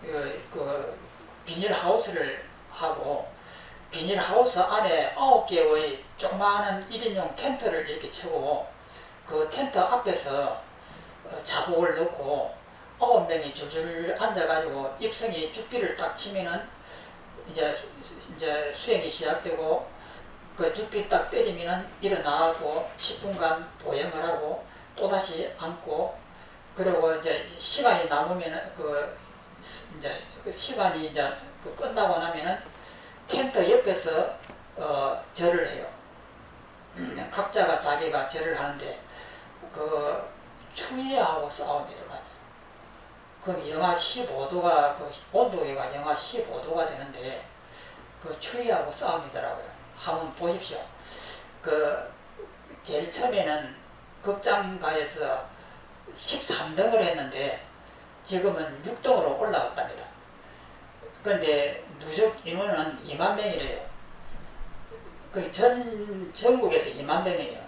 그 비닐하우스를 하고 비닐하우스 안에 9개의 조그마한 1인용 텐트를 이렇게 치고 그 텐트 앞에서 자복을 넣고 9명이 줄줄 앉아가지고 입성이 죽비를 딱 치면은 이제 수행이 시작되고 그 죽비 딱 때리면은 일어나고 10분간 보행을 하고 또다시 앉고 그리고 이제 시간이 남으면은 이제 그 시간이 이제 끝나고 나면은 텐트 옆에서 절을 해요. 각자가 자기가 절을 하는데 그 추위하고 싸웁니다. 그 영하 15도가 그 온도계가 영하 15도가 되는데 그 추위하고 싸웁니다라고요. 한번 보십시오. 그 제일 처음에는 극장가에서 13등을 했는데 지금은 6등으로 올라갔답니다. 그런데 누적 인원은 2만 명이래요. 그 전국에서 2만 명이에요.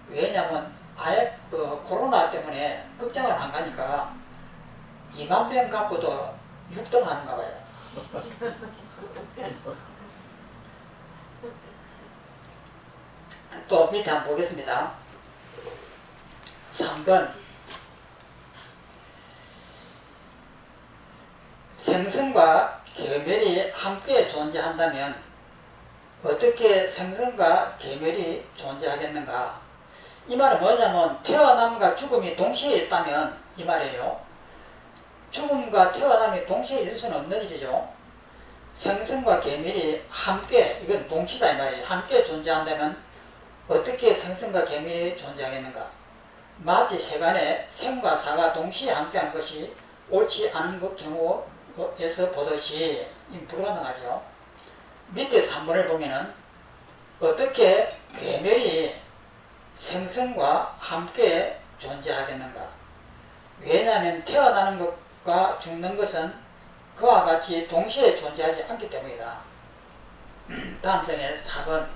왜냐면 아예 그 코로나 때문에 극장을 안 가니까 2만 명 갖고도 6등 하는가 봐요. 또 밑에 한번 보겠습니다. 3번 생선과 계멸이 함께 존재한다면 어떻게 생선과 계멸이 존재하겠는가? 이 말은 뭐냐면 태어남과 죽음이 동시에 있다면 이 말이에요. 죽음과 태어남이 동시에 있을 수는 없는 일이죠. 생선과 계멸이 함께, 이건 동시다 이 말이에요. 함께 존재한다면 어떻게 생선과 계멸이 존재하겠는가? 마치 세간에 생과 사가 동시에 함께한 것이 옳지 않은 경우에서 보듯이 불가능하죠. 밑에 3번을 보면은 어떻게 계멸이 생선과 함께 존재하겠는가? 왜냐하면 태어나는 것과 죽는 것은 그와 같이 동시에 존재하지 않기 때문이다. 다음 점에 4번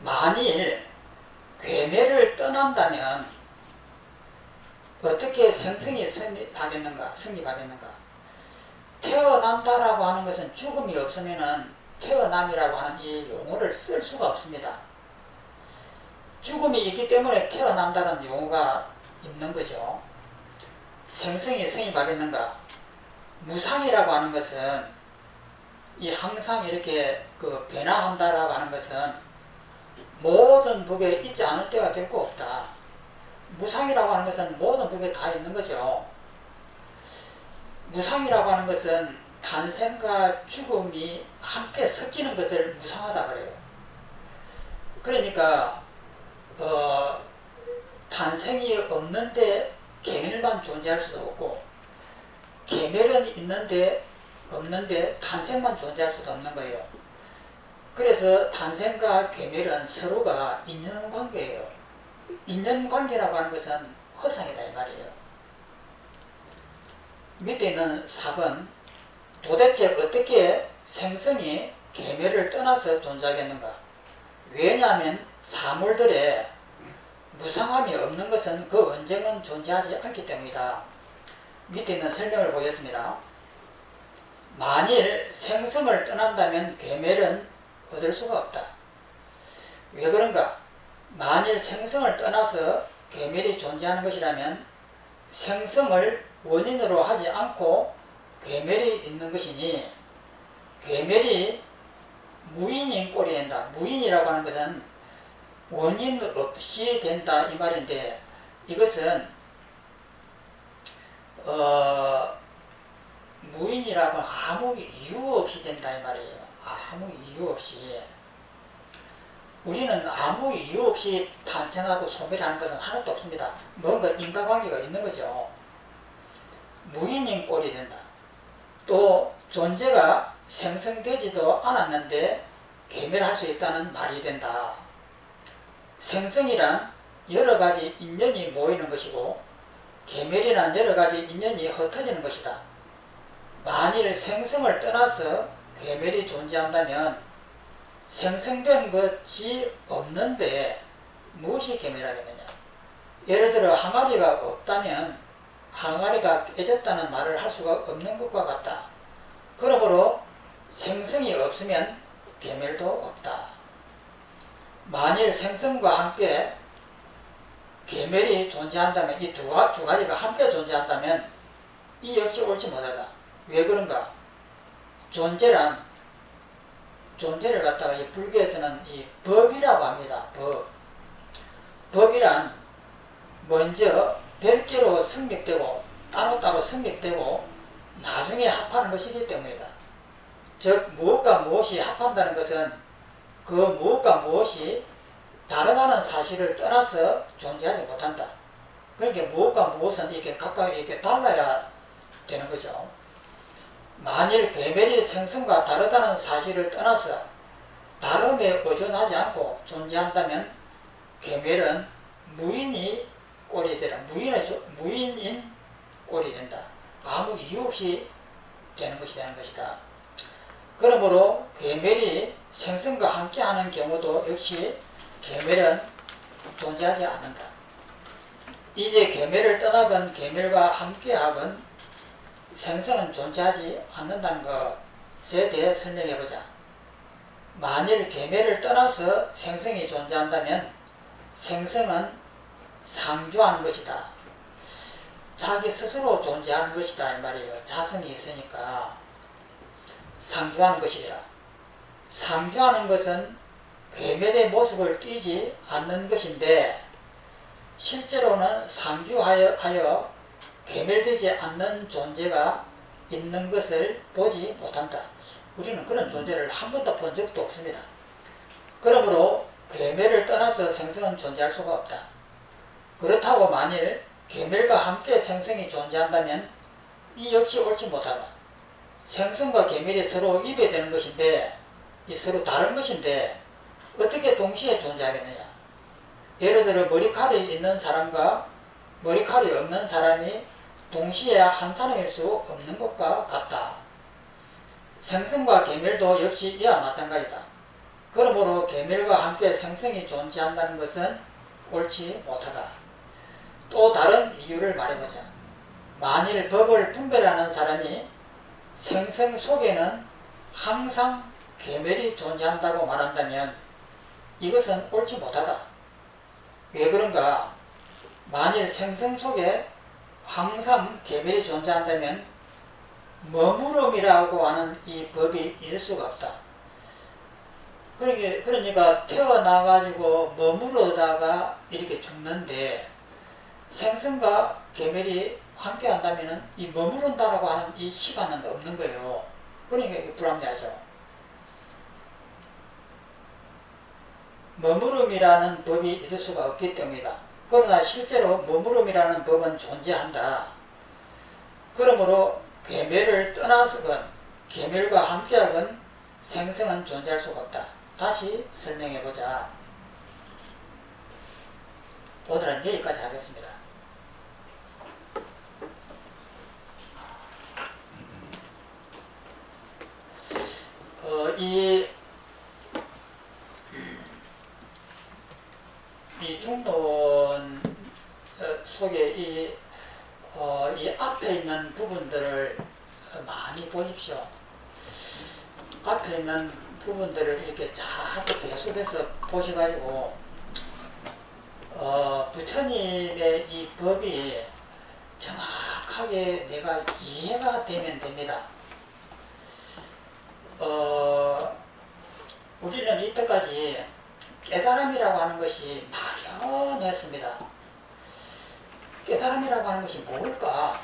만일 괴멸을 떠난다면 어떻게 생성이 성립하겠는가? 태어난다라고 하는 것은 죽음이 없으면은 태어남이라고 하는 이 용어를 쓸 수가 없습니다. 죽음이 있기 때문에 태어난다는 용어가 있는 거죠. 생성이 성립하겠는가? 무상이라고 하는 것은 이 항상 이렇게 변화한다라고 하는 것은 모든 법에 있지 않을 때가 결코 없다. 무상이라고 하는 것은 모든 법에 다 있는 거죠. 무상이라고 하는 것은 탄생과 죽음이 함께 섞이는 것을 무상하다 그래요. 그러니까 탄생이 없는데 계멸만 존재할 수도 없고 계멸은 있는데 없는데 탄생만 존재할 수도 없는 거예요. 그래서 탄생과 계멸은 서로가 인연관계예요. 인연관계라고 하는 것은 허상이다 이 말이에요. 밑에 있는 4번 도대체 어떻게 생성이 계멸을 떠나서 존재하겠는가? 왜냐하면 사물들의 무상함이 없는 것은 그 언젠간 존재하지 않기 때문이다. 밑에 있는 설명을 보겠습니다. 만일 생성을 떠난다면 계멸은 얻을 수가 없다. 왜 그런가? 만일 생성을 떠나서 계멸이 존재하는 것이라면 생성을 원인으로 하지 않고 계멸이 있는 것이니 계멸이 무인인 꼴이 된다. 무인이라고 하는 것은 원인 없이 된다 이 말인데 이것은 무인이라고 아무 이유 없이 된다 이 말이에요. 아무 이유 없이. 우리는 아무 이유 없이 탄생하고 소멸하는 것은 하나도 없습니다. 뭔가 인과관계가 있는 거죠. 무인인 꼴이 된다. 또 존재가 생성되지도 않았는데 계멸할 수 있다는 말이 된다. 생성이란 여러 가지 인연이 모이는 것이고 계멸이란 여러 가지 인연이 흩어지는 것이다. 만일 생성을 떠나서 계멸이 존재한다면 생성된 것이 없는데 무엇이 계멸하겠느냐? 예를 들어 항아리가 없다면 항아리가 깨졌다는 말을 할 수가 없는 것과 같다. 그러므로 생성이 없으면 계멸도 없다. 만일 생성과 함께 계멸이 존재한다면, 이 두 가지가 함께 존재한다면 이 역시 옳지 못하다. 왜 그런가? 존재를 갖다가 이 불교에서는 이 법이라고 합니다. 법이란 먼저 별개로 성립되고 따로따로 성립되고 나중에 합하는 것이기 때문이다. 즉 무엇과 무엇이 합한다는 것은 그 무엇과 무엇이 다르다는 사실을 떠나서 존재하지 못한다. 그러니까 무엇과 무엇은 이렇게 각각 이렇게 달라야 되는 거죠. 만일 계멸이 생성과 다르다는 사실을 떠나서 다름에 의존하지 않고 존재한다면 계멸은 무인이 꼴이 되라. 무인인 꼴이 된다. 아무 이유 없이 되는 것이 되는 것이다. 그러므로 계멸이 생성과 함께하는 경우도 역시 계멸은 존재하지 않는다. 이제 계멸을 떠나건 계멸과 함께하건 생성은 존재하지 않는다는 것에 대해 설명해보자. 만일 계멸을 떠나서 생성이 존재한다면 생성은 상주하는 것이다. 자기 스스로 존재하는 것이다 이 말이에요. 자성이 있으니까 상주하는 것이라. 상주하는 것은 계멸의 모습을 띠지 않는 것인데 실제로는 상주하여 계멸되지 않는 존재가 있는 것을 보지 못한다. 우리는 그런 존재를 한 번도 본 적도 없습니다. 그러므로 계멸을 떠나서 생성은 존재할 수가 없다. 그렇다고 만일 계멸과 함께 생성이 존재한다면 이 역시 옳지 못하다. 생성과 계멸이 서로 위배되는 것인데 이 서로 다른 것인데 어떻게 동시에 존재하겠느냐. 예를 들어 머리칼이 있는 사람과 머리칼이 없는 사람이 동시에 한 사람일 수 없는 것과 같다. 생성과 계멸도 역시 이와 마찬가지다. 그러므로 계멸과 함께 생성이 존재한다는 것은 옳지 못하다. 또 다른 이유를 말해보자. 만일 법을 분별하는 사람이 생성 속에는 항상 계멸이 존재한다고 말한다면 이것은 옳지 못하다. 왜 그런가? 만일 생성 속에 항상 계멸이 존재한다면 머무름이라고 하는 이 법이 있을 수가 없다. 그러니까 태어나가지고 머무르다가 이렇게 죽는데 생성과 계멸이 함께 한다면 이 머무른다라고 하는 이 시간은 없는 거예요. 그러니까 이게 불합리하죠. 머무름이라는 법이 있을 수가 없기 때문이다. 그러나 실제로 머무름이라는 법은 존재한다. 그러므로 계멸을 떠나서건 계멸과 함께하건 생성은 존재할 수가 없다. 다시 설명해보자. 오늘은 여기까지 하겠습니다. 이 중론 속에 이 앞에 있는 부분들을 많이 보십시오. 앞에 있는 부분들을 이렇게 자꾸 계속해서 보셔가지고 부처님의 이 법이 정확하게 내가 이해가 되면 됩니다. 우리는 이때까지 깨달음이라고 하는 것이 막연했습니다. 깨달음이라고 하는 것이 뭘까?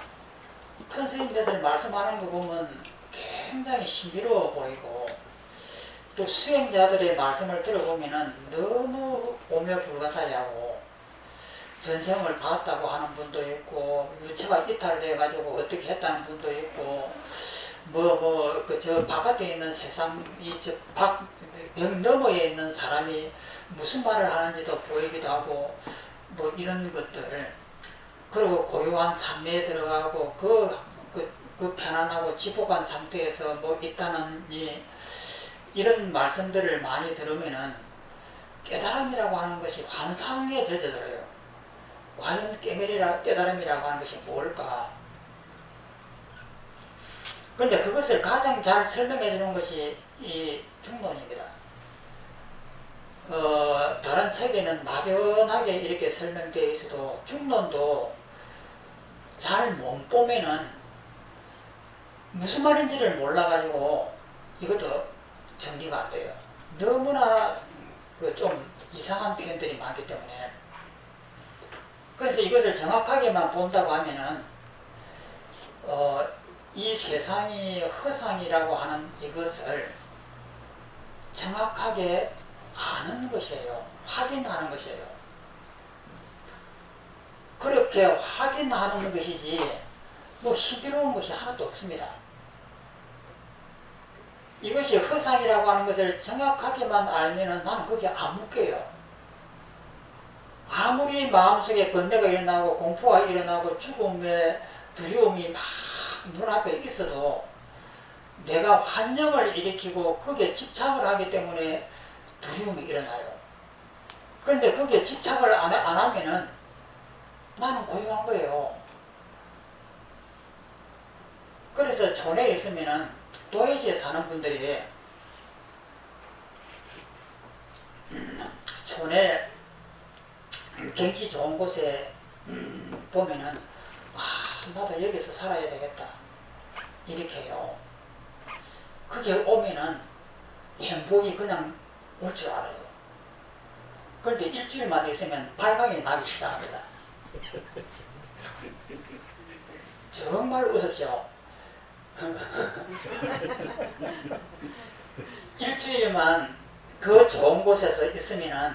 큰 스님들 말씀하는 거 보면 굉장히 신비로워 보이고 또 수행자들의 말씀을 들어보면 너무 오묘불가사리하고 전생을 봤다고 하는 분도 있고 유체가 이탈돼 가지고 어떻게 했다는 분도 있고 저 바깥에 있는 세상 벽 너머에 있는 사람이 무슨 말을 하는지도 보이기도 하고 뭐 이런 것들. 그리고 고요한 산매에 들어가고 그 편안하고 지복한 상태에서 뭐 있다는 이런 말씀들을 많이 들으면은 깨달음이라고 하는 것이 환상에 젖어들어요. 과연 깨달음이라고 하는 것이 뭘까? 그런데 그것을 가장 잘 설명해 주는 것이 이 중론입니다. 다른 책에는 막연하게 이렇게 설명되어 있어도 중론도 잘 못 보면은 무슨 말인지를 몰라가지고 이것도 정리가 안 돼요. 너무나 좀 이상한 표현들이 많기 때문에. 그래서 이것을 정확하게만 본다고 하면은 이 세상이 허상이라고 하는 이것을 정확하게 아는 것이에요. 확인하는 것이에요. 그렇게 확인하는 것이지 뭐 신비로운 것이 하나도 없습니다. 이것이 허상이라고 하는 것을 정확하게만 알면은 나는 거기에 안 묶여요. 아무리 마음속에 번뇌가 일어나고 공포가 일어나고 죽음의 두려움이 막 눈앞에 있어도 내가 환영을 일으키고 거기에 집착을 하기 때문에 두려움이 일어나요. 그런데 거기에 집착을 안 하면은 나는 고요한 거예요. 그래서 촌에 있으면은 도시에 사는 분들이 촌에 경치 좋은 곳에 보면은 나도 여기서 살아야 되겠다 이렇게 해요. 그게 오면은 행복이 그냥 올 줄 알아요. 그런데 일주일만 있으면 발광이 나기 시작합니다. 정말 우습죠. 일주일만 그 좋은 곳에서 있으면은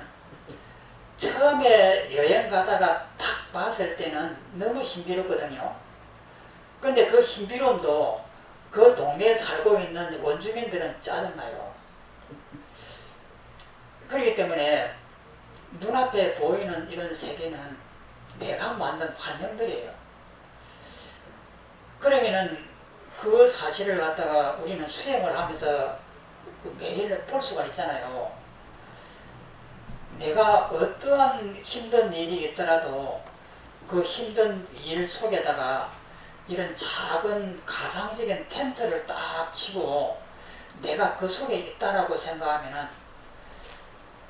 처음에 여행 가다가 탁 봤을 때는 너무 신비롭거든요. 근데 그 신비로움도 그 동네에 살고 있는 원주민들은 짜증나요. 그렇기 때문에 눈앞에 보이는 이런 세계는 내가 만든 환경들이에요. 그러면은 그 사실을 갖다가 우리는 수행을 하면서 그 매일을 볼 수가 있잖아요. 내가 어떠한 힘든 일이 있더라도 그 힘든 일 속에다가 이런 작은 가상적인 텐트를 딱 치고 내가 그 속에 있다라고 생각하면은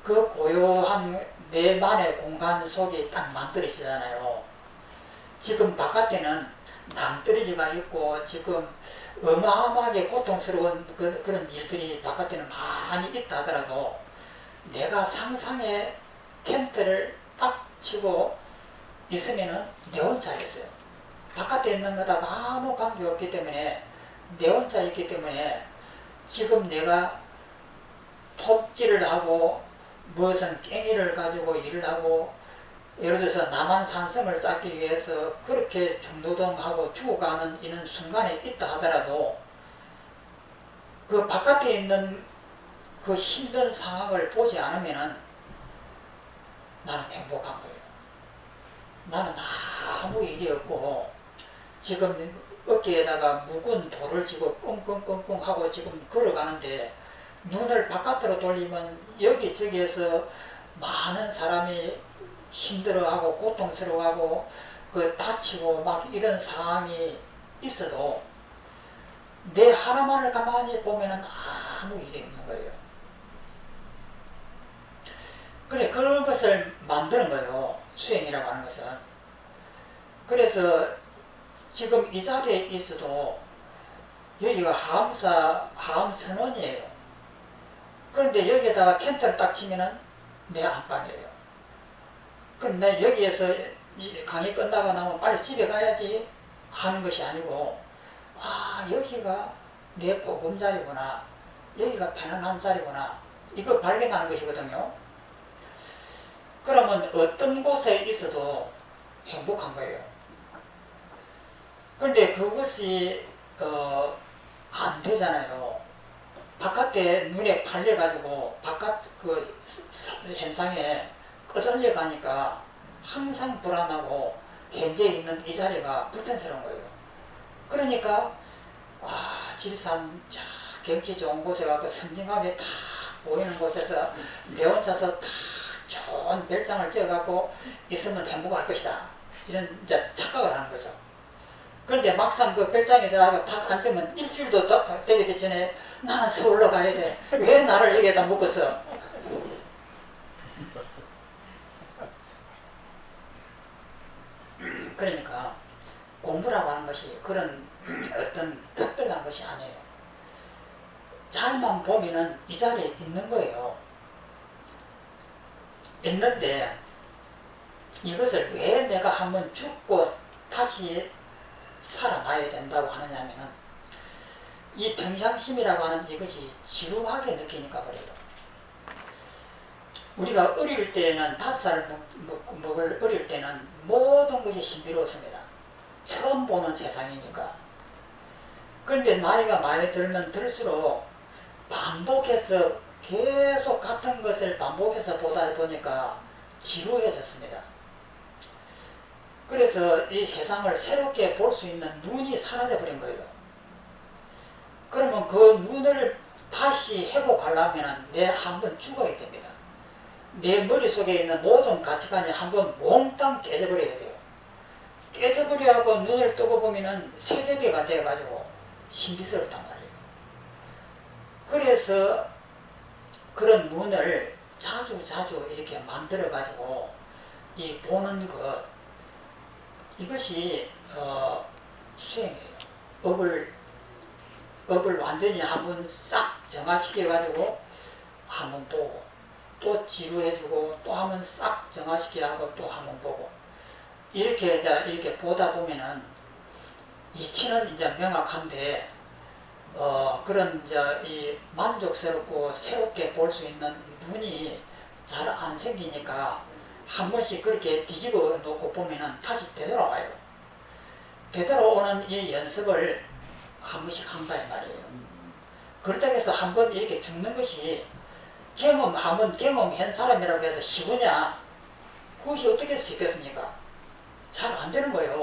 그 고요한 내만의 공간 속에 딱 만들어지잖아요. 지금 바깥에는 남떨어지가 있고 지금 어마어마하게 고통스러운 그런 일들이 바깥에는 많이 있다 하더라도 내가 상상의 텐트를 딱 치고 있으면은 내 혼자 있어요. 바깥에 있는 거하고 아무 관계없기 때문에 내 혼자 있기 때문에 지금 내가 톱질을 하고 무엇은 깽이를 가지고 일을 하고 예를 들어서 남한산성을 쌓기 위해서 그렇게 중노동하고 죽어가는 이런 순간에 있다 하더라도 그 바깥에 있는 그 힘든 상황을 보지 않으면은 나는 행복한 거예요. 나는 아무 일이 없고 지금 어깨에다가 묵은 돌을 쥐고 끙끙끙끙 하고 지금 걸어가는데 눈을 바깥으로 돌리면 여기저기에서 많은 사람이 힘들어하고 고통스러워하고 그 다치고 막 이런 상황이 있어도 내 하나만을 가만히 보면은 아무 일이 없는 거예요. 그래, 그런 것을 만드는 거예요. 수행이라고 하는 것은. 그래서 지금 이 자리에 있어도 여기가 하암선원이에요. 그런데 여기에다가 텐트를 딱 치면은 내 안방이에요. 그런데 여기에서 강의 끝나고 나면 빨리 집에 가야지 하는 것이 아니고 여기가 내 보금자리구나, 여기가 편안한 자리구나, 이거 발견하는 것이거든요. 그러면 어떤 곳에 있어도 행복한 거예요. 그런데 그것이 안 되잖아요. 바깥에 눈에 팔려가지고 바깥 그 현상에 끄달려 가니까 항상 불안하고 현재 있는 이 자리가 불편스러운 거예요. 그러니까 질산 경치 좋은 곳에 가서 선명하게 탁 보이는 곳에서 내 혼자서 탁 좋은 별장을 지어갖고 있으면 행복할 것이다. 이런 이제 착각을 하는 거죠. 그런데 막상 그 별장에다가 딱 앉으면 일주일도 되기 전에 나는 서울로 가야 돼. 왜 나를 여기에다 묶었어? 그러니까 공부라고 하는 것이 그런 어떤 특별한 것이 아니에요. 잘만 보면은 이 자리에 있는 거예요. 있는데 이것을 왜 내가 한번 죽고 다시 살아나야 된다고 하느냐면은 이 평상심이라고 하는 이것이 지루하게 느끼니까 그래요. 우리가 어릴 때는 5살 먹을 어릴 때는 모든 것이 신비로웠습니다. 처음 보는 세상이니까. 그런데 나이가 많이 들면 들수록 반복해서 계속 같은 것을 반복해서 보다 보니까 지루해졌습니다. 그래서 이 세상을 새롭게 볼 수 있는 눈이 사라져 버린 거예요. 그러면 그 눈을 다시 회복하려면 내 한번 죽어야 됩니다. 내 머릿속에 있는 모든 가치관이 한번 몽땅 깨져버려야 돼요. 깨져버려갖고 눈을 뜨고 보면은 새제비가 돼가지고 신비스럽단 말이에요. 그래서 그런 눈을 자주 이렇게 만들어가지고 이 보는 것, 이것이 수행이에요. 업을 완전히 한번 싹 정화시켜가지고 한번 보고 또 지루해지고 또 한번 싹 정화시켜하고 또 한번 보고 이렇게 보다 보면은 이치는 이제 명확한데 그런 이제 이 만족스럽고 새롭게 볼 수 있는 눈이 잘 안 생기니까 한 번씩 그렇게 뒤집어 놓고 보면은 다시 되돌아와요. 되돌아오는 이 연습을 한 번씩 한다 이 말이에요. 그렇다고 해서 한 번 이렇게 죽는 것이 한번 경험한 사람이라고 해서 쉬우냐? 그것이 어떻게 할 수 있겠습니까? 잘 안 되는 거예요.